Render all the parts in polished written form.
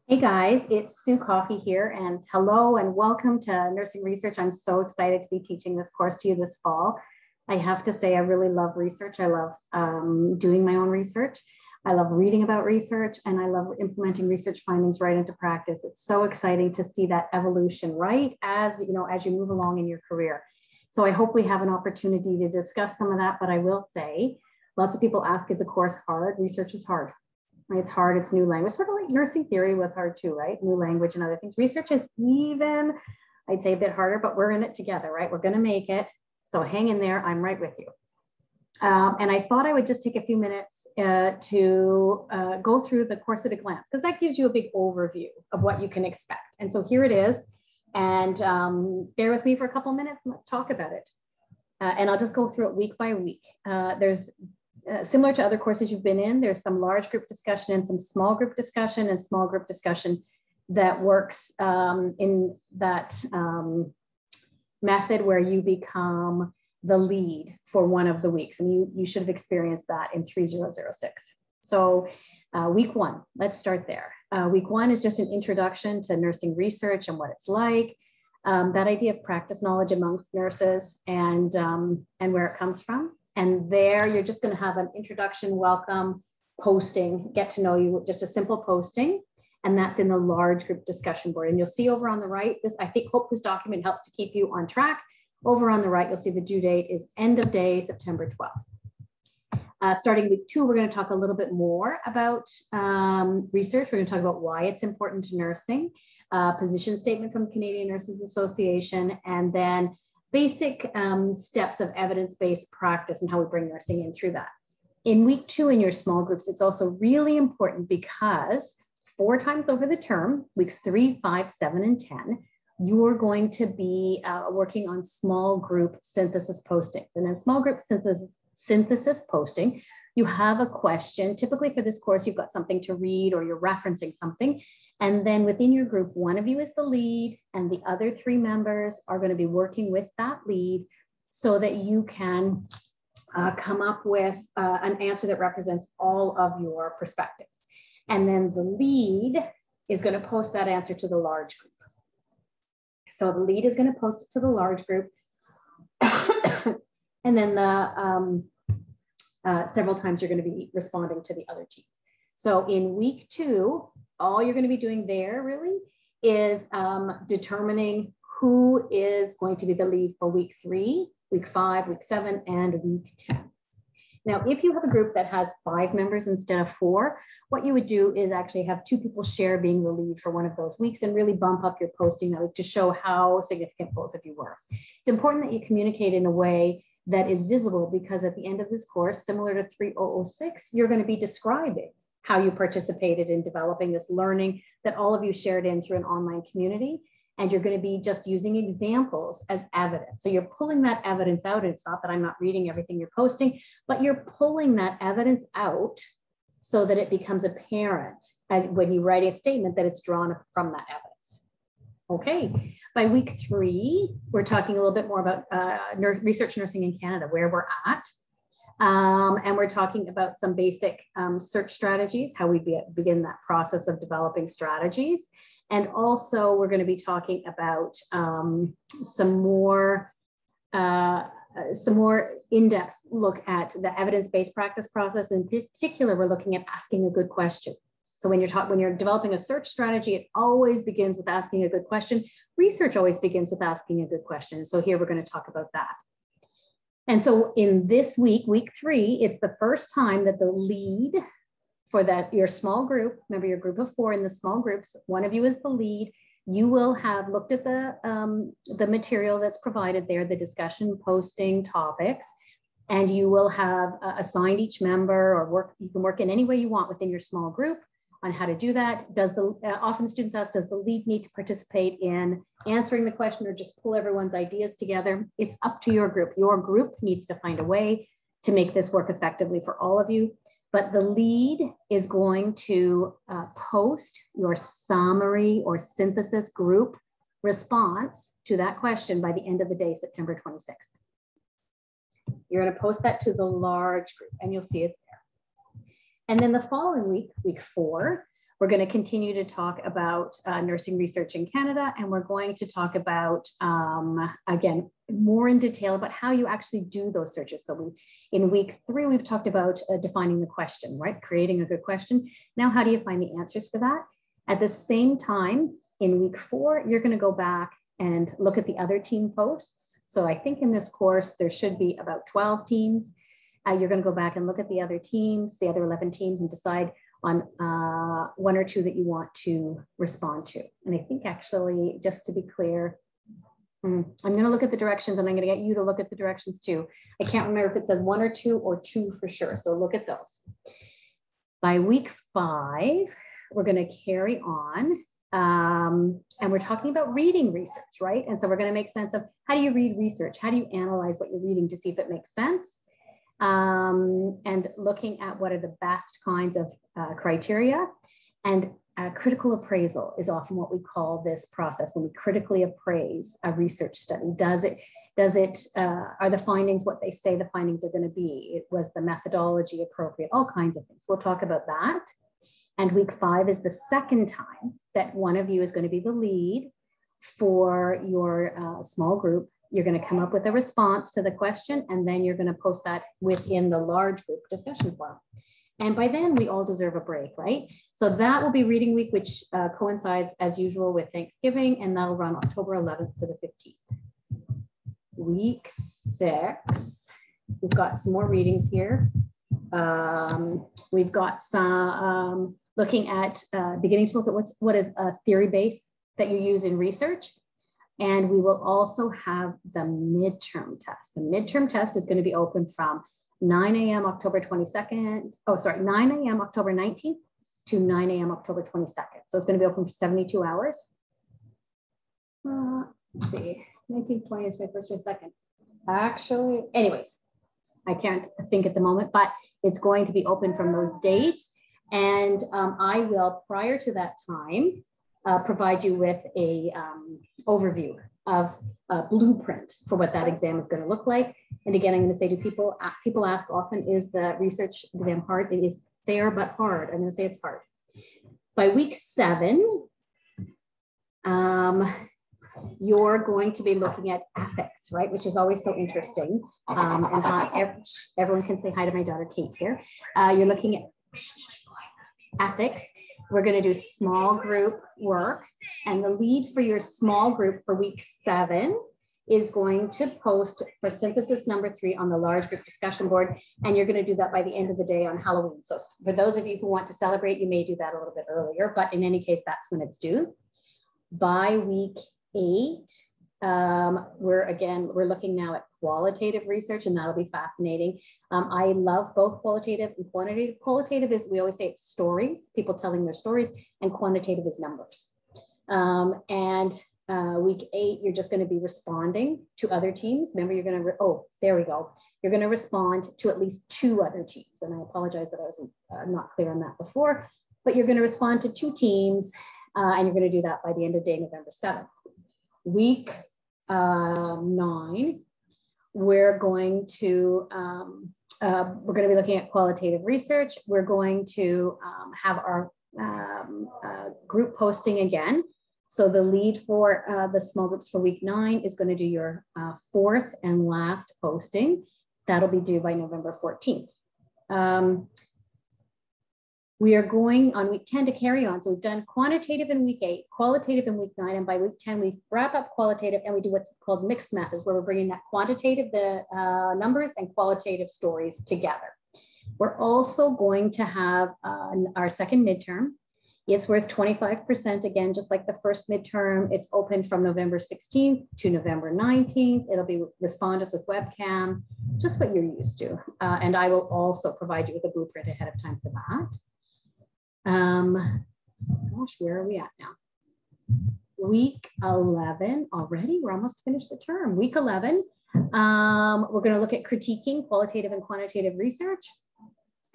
Hey guys, it's Sue Coffey here, and hello and welcome to Nursing Research. I'm so excited to be teaching this course to you this fall. I have to say I really love research. I love doing my own research. I love reading about research, and I love implementing research findings right into practice. It's so exciting to see that evolution right as you move along in your career. So I hope we have an opportunity to discuss some of that, but I will say, lots of people ask, is the course hard? Research is hard. It's hard, it's new language, sort of like nursing theory was hard too, right? New language and other things. Research is even, I'd say a bit harder, but we're in it together, right? We're gonna make it. So hang in there, I'm right with you. And I thought I would just take a few minutes to go through the course at a glance, because that gives you a big overview of what you can expect. And so here it is. And bear with me for a couple of minutes and let's talk about it. And I'll just go through it week by week. There's similar to other courses you've been in, there's some large group discussion and some small group discussion and small group discussion that works in that method where you become the lead for one of the weeks. And you should have experienced that in 3006. So week one, let's start there. Week one is just an introduction to nursing research and what it's like. That idea of practice knowledge amongst nurses and where it comes from. And there you're just going to have an introduction, welcome, posting, get to know you, just a simple posting. And that's in the large group discussion board. And you'll see over on the right, hope this document helps to keep you on track. Over on the right, you'll see the due date is end of day, September 12th. Starting week two, we're going to talk a little bit more about research. We're going to talk about why it's important to nursing, position statement from Canadian Nurses Association, and then basic steps of evidence-based practice and how we bring nursing in through that. In week two in your small groups, it's also really important because 4 times over the term, weeks 3, 5, 7, and 10, you're going to be working on small group synthesis postings. And in small group synthesis posting, you have a question. Typically for this course, you've got something to read or you're referencing something. And then within your group, one of you is the lead and the other 3 members are going to be working with that lead so that you can come up with an answer that represents all of your perspectives. And then the lead is going to post that answer to the large group. So the lead is going to post it to the large group. And then several times you're going to be responding to the other teams. So in week 2, all you're going to be doing there really is determining who is going to be the lead for week 3, week 5, week 7, and week 10. Now, if you have a group that has 5 members instead of 4, what you would do is actually have 2 people share being the lead for one of those weeks and really bump up your posting note to show how significant both of you were. It's important that you communicate in a way that is visible because at the end of this course, similar to 3006, you're going to be describing how you participated in developing this learning that all of you shared in through an online community. And you're going to be just using examples as evidence. So you're pulling that evidence out. And it's not that I'm not reading everything you're posting, but you're pulling that evidence out so that it becomes apparent as when you write a statement that it's drawn from that evidence. Okay, by week 3, we're talking a little bit more about research nursing in Canada, where we're at. And we're talking about some basic search strategies, how we begin that process of developing strategies. And also we're going to be talking about some more in-depth look at the evidence-based practice process. In particular, we're looking at asking a good question. So when you're developing a search strategy, it always begins with asking a good question. Research always begins with asking a good question. So here we're going to talk about that. And so in this week, week 3, it's the first time that the lead for your small group, remember your group of 4 in the small groups, one of you is the lead. You will have looked at the material that's provided there, the discussion posting topics, and you will have assigned each member or you can work in any way you want within your small group on how to do that. Often students ask, does the lead need to participate in answering the question or just pull everyone's ideas together? It's up to your group. Your group needs to find a way to make this work effectively for all of you. But the lead is going to post your summary or synthesis group response to that question by the end of the day, September 26th. You're going to post that to the large group and you'll see it there. And then the following week, week 4, We're going to continue to talk about nursing research in Canada, and we're going to talk about, again, more in detail about how you actually do those searches. So in week 3, we've talked about defining the question, right? Creating a good question. Now, how do you find the answers for that? At the same time, in week 4, you're going to go back and look at the other team posts. So I think in this course, there should be about 12 teams. You're going to go back and look at the other teams, the other 11 teams, and decide on 1 or 2 that you want to respond to. And I think actually, just to be clear, I'm going to look at the directions, and I'm going to get you to look at the directions too. I can't remember if it says 1 or 2 or 2 for sure. So look at those. By week 5, we're going to carry on. And we're talking about reading research, right? And so we're going to make sense of how do you read research? How do you analyze what you're reading to see if it makes sense? And looking at what are the best kinds of criteria. And critical appraisal is often what we call this process when we critically appraise a research study. Are the findings what they say the findings are going to be? Was the methodology appropriate? All kinds of things. We'll talk about that. And week 5 is the second time that one of you is going to be the lead for your small group. You're going to come up with a response to the question, and then you're going to post that within the large group discussion forum. And by then, we all deserve a break, right? So that will be reading week, which coincides as usual with Thanksgiving, and that'll run October 11th to the 15th. Week 6, we've got some more readings here. We've got some looking at beginning to look at what is a theory base that you use in research. And we will also have the midterm test. The midterm test is going to be open from 9 a.m. October 22nd. Oh, sorry, 9 a.m. October 19th to 9 a.m. October 22nd. So it's going to be open for 72 hours. Let's see, 19th, 20th, 21st, 22nd. Actually, anyways, I can't think at the moment, but it's going to be open from those dates. And I will, prior to that time, provide you with a overview of a blueprint for what that exam is going to look like. And again, I'm going to say to people, people ask often, is the research exam hard? It is fair, but hard. I'm going to say it's hard. By week 7, you're going to be looking at ethics, right? Which is always so interesting. And everyone can say hi to my daughter, Kate here. You're looking at ethics. We're going to do small group work, and the lead for your small group for week 7 is going to post for synthesis number 3 on the large group discussion board. And you're going to do that by the end of the day on Halloween. So for those of you who want to celebrate, you may do that a little bit earlier, but in any case, that's when it's due. By week 8, we're looking now at qualitative research, and that'll be fascinating. I love both qualitative and quantitative. Qualitative is, we always say it's stories, people telling their stories, and quantitative is numbers. Week 8, you're just going to be responding to other teams. Remember, you're going to, there we go. You're going to respond to at least 2 other teams. And I apologize that I was not clear on that before, but you're going to respond to 2 teams, and you're going to do that by the end of day, November 7th. Week 9, we're going to be looking at qualitative research. We're going to have our group posting again. So the lead for the small groups for week 9 is going to do your 4th and last posting. That'll be due by November 14th. We are going on week 10 to carry on. So we've done quantitative in week 8, qualitative in week 9, and by week 10, we wrap up qualitative and we do what's called mixed methods, where we're bringing that quantitative, the numbers, and qualitative stories together. We're also going to have our second midterm. It's worth 25%, again, just like the first midterm. It's open from November 16th to November 19th. It'll be respond us with webcam, just what you're used to. And I will also provide you with a blueprint ahead of time for that. Gosh, where are we at now? Week 11 already. We're almost finished the term. Week 11, we're going to look at critiquing qualitative and quantitative research.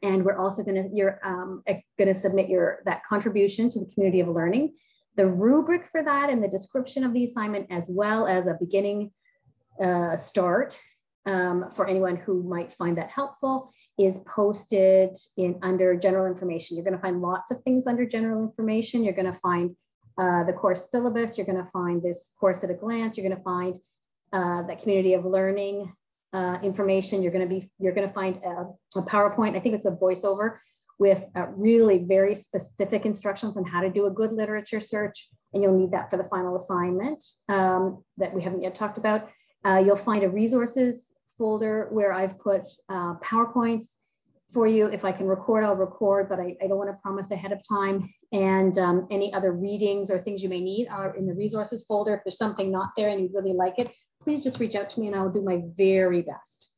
And we're also going to submit that contribution to the community of learning. The rubric for that and the description of the assignment, as well as a beginning start for anyone who might find that helpful, is posted under general information. You're going to find lots of things under general information. You're going to find the course syllabus. You're going to find this course at a glance. You're going to find that community of learning information. You're going to find a PowerPoint. I think it's a voiceover with really very specific instructions on how to do a good literature search. And you'll need that for the final assignment that we haven't yet talked about. You'll find a resources folder where I've put PowerPoints for you. If I can record, I'll record, but I don't want to promise ahead of time. And any other readings or things you may need are in the resources folder. If there's something not there and you really like it, please just reach out to me and I'll do my very best.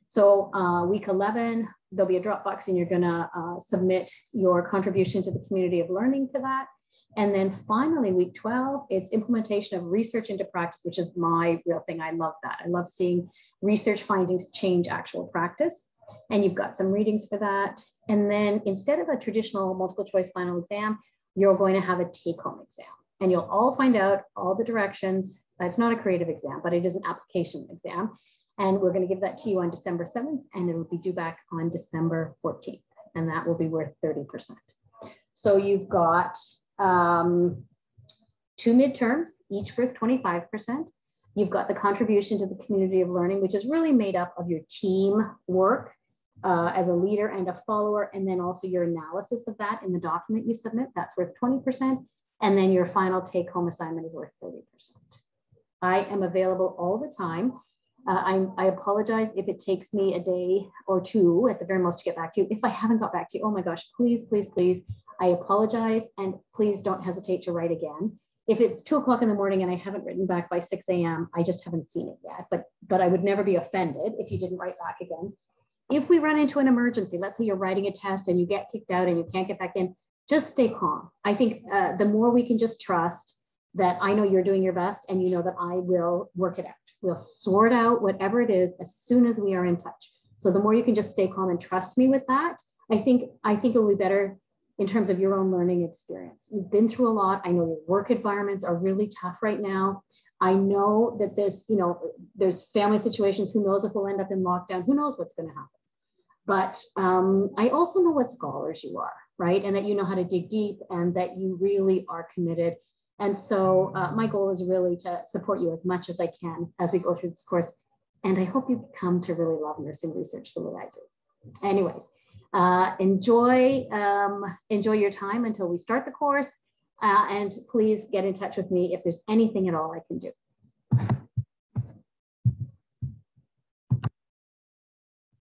So week 11, there'll be a Dropbox and you're gonna submit your contribution to the community of learning to that. And then finally, week 12, it's implementation of research into practice, which is my real thing. I love that. I love seeing research findings change actual practice. And you've got some readings for that. And then instead of a traditional multiple choice final exam, you're going to have a take-home exam. And you'll all find out all the directions. It's not a creative exam, but it is an application exam. And we're going to give that to you on December 7th, and it will be due back on December 14th. And that will be worth 30%. So you've got 2 midterms, each worth 25%. You've got the contribution to the community of learning, which is really made up of your team work as a leader and a follower, and then also your analysis of that in the document you submit. That's worth 20%. And then your final take-home assignment is worth 30%. I am available all the time. I apologize if it takes me a day or two at the very most to get back to you. If I haven't got back to you, oh my gosh, please, please, please, I apologize, and please don't hesitate to write again. If it's 2 o'clock in the morning and I haven't written back by 6 a.m., I just haven't seen it yet, but I would never be offended if you didn't write back again. If we run into an emergency, let's say you're writing a test and you get kicked out and you can't get back in, just stay calm. I think the more we can just trust that I know you're doing your best and you know that I will work it out. We'll sort out whatever it is as soon as we are in touch. So the more you can just stay calm and trust me with that, I think it will be better in terms of your own learning experience. You've been through a lot. I know your work environments are really tough right now. I know that there's family situations. Who knows if we'll end up in lockdown? Who knows what's going to happen? But I also know what scholars you are, right? And that you know how to dig deep and that you really are committed. And so my goal is really to support you as much as I can as we go through this course. And I hope you come to really love nursing research the way I do. Anyways, enjoy your time until we start the course. And please get in touch with me if there's anything at all I can do.